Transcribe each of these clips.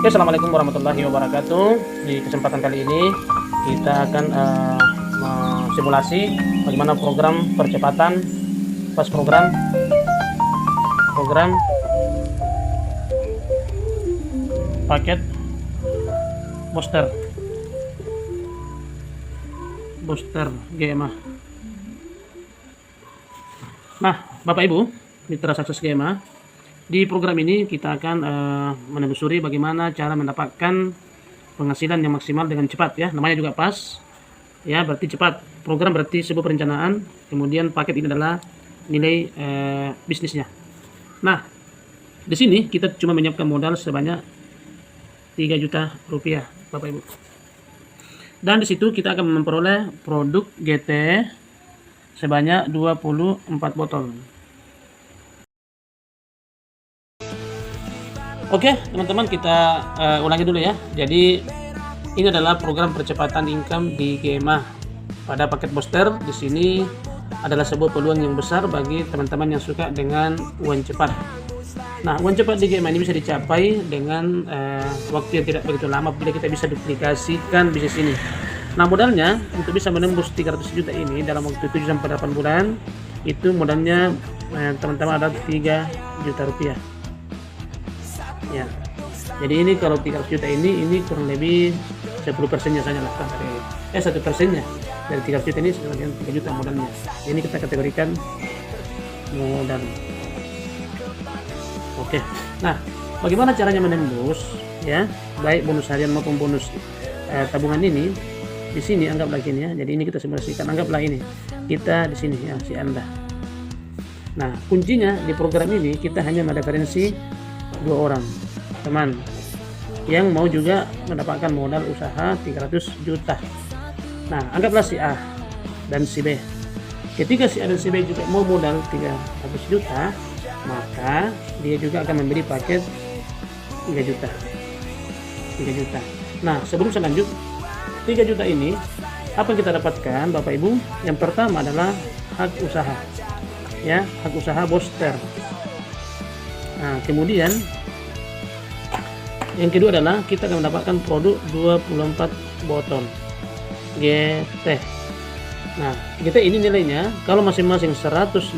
Oke, assalamualaikum warahmatullahi wabarakatuh. Di kesempatan kali ini kita akan simulasi bagaimana program percepatan program paket booster GMA. Nah, Bapak Ibu mitra sukses GMA, di program ini kita akan menelusuri bagaimana cara mendapatkan penghasilan yang maksimal dengan cepat ya. Namanya juga pas ya, berarti cepat. Program berarti sebuah perencanaan, kemudian paket ini adalah nilai bisnisnya. Nah, di sini kita cuma menyiapkan modal sebanyak 3 juta rupiah Bapak Ibu. Dan di situ kita akan memperoleh produk GT sebanyak 24 botol. Oke, teman-teman, kita ulangi dulu ya. Jadi ini adalah program percepatan income di GMA. Pada paket booster di sini adalah sebuah peluang yang besar bagi teman-teman yang suka dengan uang cepat. Nah, uang cepat di GMA ini bisa dicapai dengan waktu yang tidak begitu lama bila kita bisa duplikasikan bisnis ini. Nah, modalnya untuk bisa menembus 300 juta ini dalam waktu 7 sampai 8 bulan, itu modalnya teman-teman ada 3 juta rupiah. Ya, jadi ini kalau 300 juta ini kurang lebih 10%-nya saja lah, 1%-nya dari 300 juta ini sebagian 3 juta modalnya. Ini kita kategorikan modal. Oke, nah bagaimana caranya menembus ya, baik bonus harian maupun bonus tabungan ini? Di sini anggaplah gini ya, jadi ini kita simulasikan, anggaplah ini kita di sini ya, si Anda. Nah, kuncinya di program ini kita hanya mereferensi 2 orang teman yang mau juga mendapatkan modal usaha 300 juta. Nah, anggaplah si A dan si B. Ketika si A dan si B juga mau modal 300 juta, maka dia juga akan membeli paket 3 juta. Nah, sebelum saya lanjut, 3 juta ini apa yang kita dapatkan Bapak Ibu? Yang pertama adalah hak usaha ya, hak usaha booster. Nah, kemudian yang kedua adalah kita akan mendapatkan produk 24 botol GT. Nah, GT ini nilainya kalau masing-masing 150.000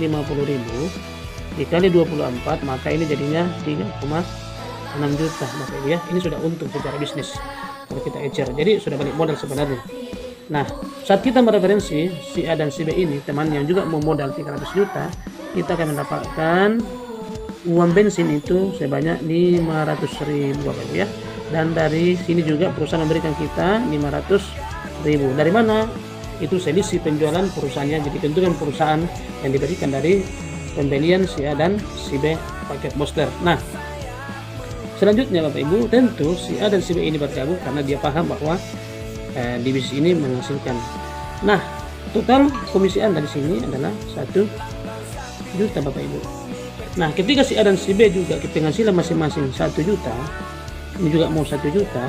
dikali 24, maka ini jadinya 3,6 juta Bapak Ibu ya. Ini sudah untung secara bisnis kalau kita ecer. Jadi sudah balik modal sebenarnya. Nah, saat kita mereferensi si A dan si B ini, teman yang juga mau modal 300 juta, kita akan mendapatkan uang bensin itu sebanyak 500.000 Bapak Ibu ya. Dan dari sini juga perusahaan memberikan kita 500.000. Dari mana? Itu selisih penjualan perusahaannya. Jadi tentukan perusahaan yang diberikan dari pembelian si A dan si B paket booster. Nah, selanjutnya Bapak Ibu, tentu si A dan si B ini bergabung karena dia paham bahwa di bisnis ini menghasilkan. Nah, total komisi Anda di sini adalah 1 juta Bapak Ibu. Nah, ketika si A dan si B juga penghasilan masing-masing 1 juta, ini juga mau 1 juta,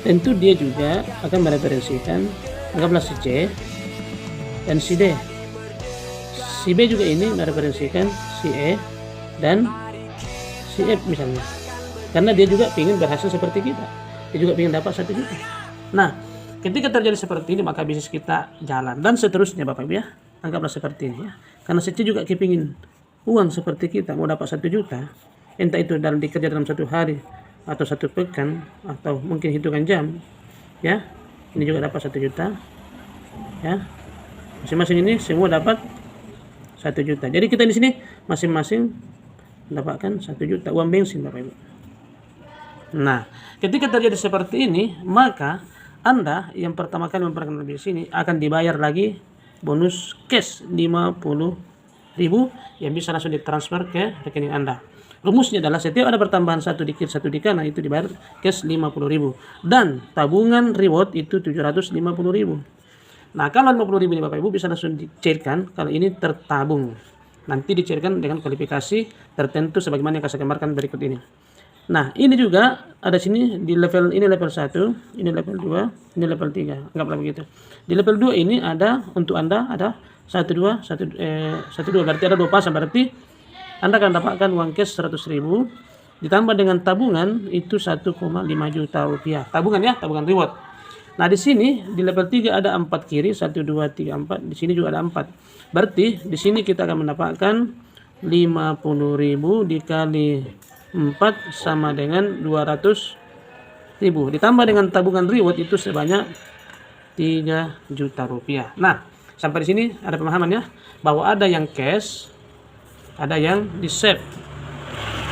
tentu dia juga akan mereferensikan, anggaplah si C dan si D. Si B juga ini mereferensikan si E dan si F misalnya. Karena dia juga ingin berhasil seperti kita. Dia juga ingin dapat 1 juta. Nah, ketika terjadi seperti ini, maka bisnis kita jalan. Dan seterusnya Bapak Ibu ya. Anggaplah seperti ini ya. Karena si C juga kepingin uang seperti kita, mau dapat 1 juta, entah itu dikerja dalam 1 hari atau 1 pekan atau mungkin hitungan jam ya. Ini juga dapat 1 juta ya. Masing-masing ini semua dapat 1 juta. Jadi kita di sini masing-masing mendapatkan 1 juta uang bensin Bapak Ibu. Nah, ketika terjadi seperti ini, maka Anda yang pertama kali memperkenalkan di sini akan dibayar lagi bonus cash 50.000 yang bisa langsung ditransfer ke rekening Anda. Rumusnya adalah setiap ada pertambahan 1 dikit 1 di kanan, itu dibayar cash 50.000 dan tabungan reward itu 750.000. Nah, kalau 50.000 ini Bapak Ibu bisa langsung dicairkan kalau ini tertabung. Nanti dicairkan dengan kualifikasi tertentu sebagaimana yang saya gambarkan berikut ini. Nah, ini juga ada sini di level ini level 1, ini level 2, ini level 3. Anggaplah begitu. Di level 2 ini ada untuk Anda ada 1 2 berarti ada 2 pasang, berarti Anda akan dapatkan uang cash 100.000 ditambah dengan tabungan itu 1,5 juta rupiah. Tabungan ya, tabungan reward. Nah, di sini di level 3 ada 4 kiri, 1 2 3 4, di sini juga ada 4. Berarti di sini kita akan mendapatkan 50.000 dikali 4 sama dengan 200.000. Ditambah dengan tabungan reward itu sebanyak 3 juta rupiah. Nah, sampai di sini ada pemahaman ya, bahwa ada yang cash, ada yang di save.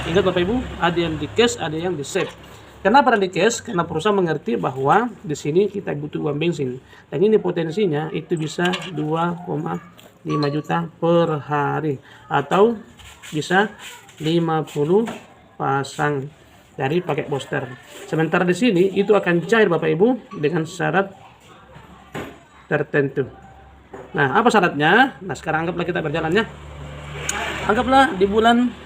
Ingat Bapak Ibu, ada yang di cash, ada yang di save. Kenapa di cash? Karena perusahaan mengerti bahwa di sini kita butuh uang bensin. Dan ini potensinya itu bisa 2,5 juta per hari. Atau bisa 50 pasang dari paket booster. Sementara di sini itu akan cair Bapak Ibu dengan syarat tertentu. Nah, apa syaratnya? Nah, sekarang anggaplah kita berjalannya. Anggaplah di bulan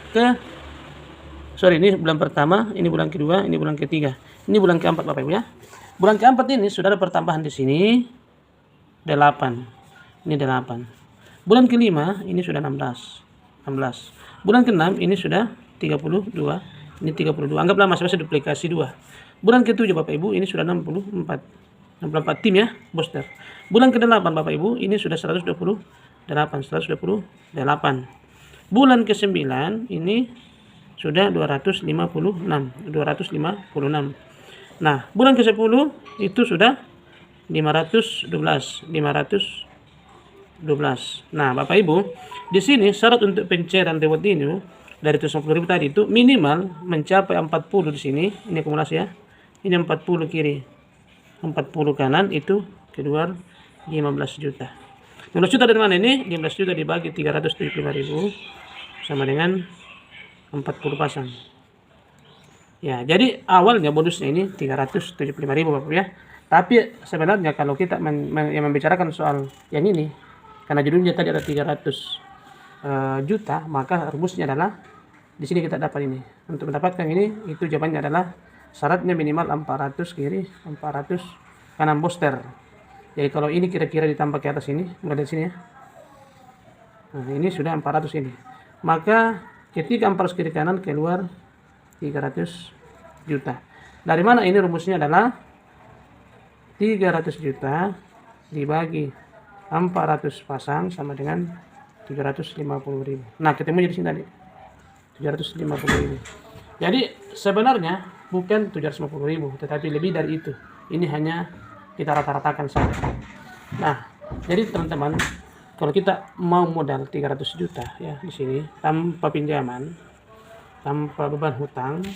ini bulan pertama, ini bulan kedua, ini bulan ketiga, ini bulan keempat Bapak Ibu ya. Bulan keempat ini sudah ada pertambahan di sini 8. Ini 8. Bulan kelima ini sudah 16. Bulan keenam ini sudah 32. Ini 32. Anggaplah masing-masing duplikasi 2. Bulan ketujuh Bapak Ibu ini sudah 64 tim ya, booster. Bulan ke-8 Bapak Ibu ini sudah 128. Bulan ke-9 ini sudah 256. Nah, bulan ke-10 itu sudah 512. Nah, Bapak Ibu, di sini syarat untuk pencairan reward ini dari 150.000 tadi itu minimal mencapai 40 di sini. Ini akumulasi ya. Ini 40 kiri. 40 kanan itu keluar 15 juta. 15 juta dari mana ini? 15 juta dibagi 375.000 sama dengan 40 pasang. Ya, jadi awalnya bonusnya ini 375.000 Bapak ya. Tapi sebenarnya kalau kita yang membicarakan soal yang ini, karena judulnya tadi ada 300 juta, maka rumusnya adalah di sini kita dapat ini. Untuk mendapatkan ini, itu jawabannya adalah syaratnya minimal 400 kiri, 400 kanan booster. Jadi kalau ini kira-kira ditambah ke atas ini, mulai dari sini ya. Nah, ini sudah 400 ini. Maka ketika 400 kiri kanan keluar 300 juta. Dari mana ini rumusnya adalah 300 juta dibagi 400 pasang sama dengan 350.000. Nah, ketemu di sini tadi 350.000. Jadi sebenarnya bukan 750.000, tetapi lebih dari itu. Ini hanya kita rata-ratakan saja. Nah, jadi teman-teman, kalau kita mau modal 300 juta ya di sini tanpa pinjaman, tanpa beban hutang,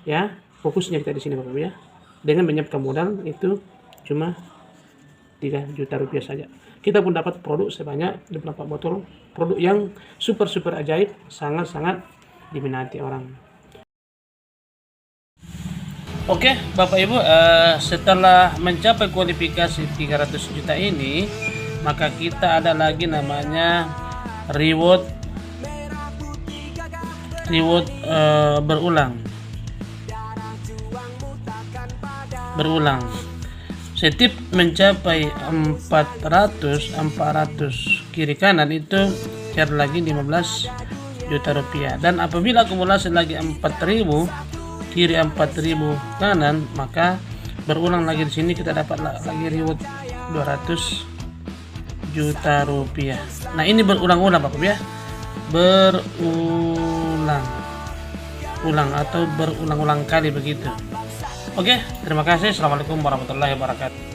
ya fokusnya kita di sini Bapak ya. Dengan menyiapkan modal itu cuma 3 juta rupiah saja. Kita pun dapat produk sebanyak 24 botol, produk yang super ajaib, sangat diminati orang. Oke, Bapak Ibu, setelah mencapai kualifikasi 300 juta ini, maka kita ada lagi namanya reward berulang. Setiap mencapai 400 kiri kanan itu share lagi 15 juta rupiah. Dan apabila akumulasi lagi 4.000 kiri 4.000 kanan, maka berulang lagi di sini kita dapat lagi reward 200 juta rupiah. Nah, ini berulang-ulang Bapak ya. Berulang-ulang kali begitu. Oke, terima kasih. Assalamualaikum warahmatullahi wabarakatuh.